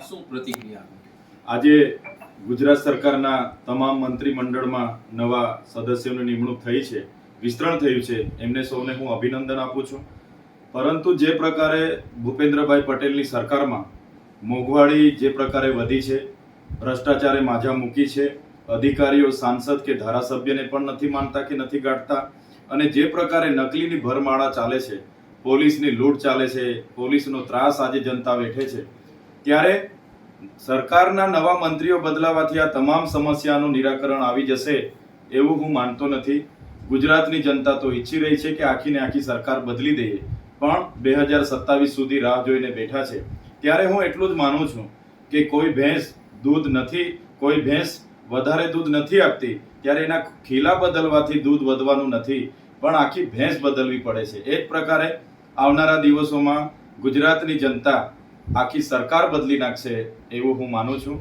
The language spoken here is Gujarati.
શું પ્રતિક્રિયા? આજે ગુજરાત સરકારના તમામ મંત્રીમંડળમાં નવા સદસ્યોની નિમણૂક થઈ છે, વિસ્તરણ થયું છે, એમને સૌને હું અભિનંદન આપું છું. પરંતુ જે પ્રકારે ભૂપેન્દ્રભાઈ પટેલની સરકારમાં મોંઘવારી જે પ્રકારે વધી છે, ભ્રષ્ટાચારે માજા મૂકી છે, અધિકારીઓ સાંસદ કે ધારાસભ્યને પણ નથી માનતા કે નથી ગાંઠતા, અને જે પ્રકારે નકલીની ભરમાળા ચાલે છે, પોલીસની લૂંટ ચાલે છે, પોલીસનો ત્રાસ આજે જનતા વેઠે છે, ત્યારે સરકારના નવા મંત્રીઓ બદલાવાથી આ તમામ સમસ્યાનું નિરાકરણ આવી જશે એવું હું માનતો નથી. ગુજરાતની જનતા તો ઈચ્છી રહી છે કે આખીને આખી સરકાર બદલી દઈએ, પણ 2027 સુધી રાહ જોઈને બેઠા છે. ત્યારે હું એટલું જ માનું છું કે કોઈ ભેંસ વધારે દૂધ નથી આપતી, ત્યારે એના ખીલા બદલવાથી દૂધ વધવાનું નથી, પણ આખી ભેંસ બદલવી પડે છે. એ જ પ્રકારે આવનારા દિવસોમાં ગુજરાતની જનતા આખી સરકાર બદલી નાખશે એવું હું માનું છું.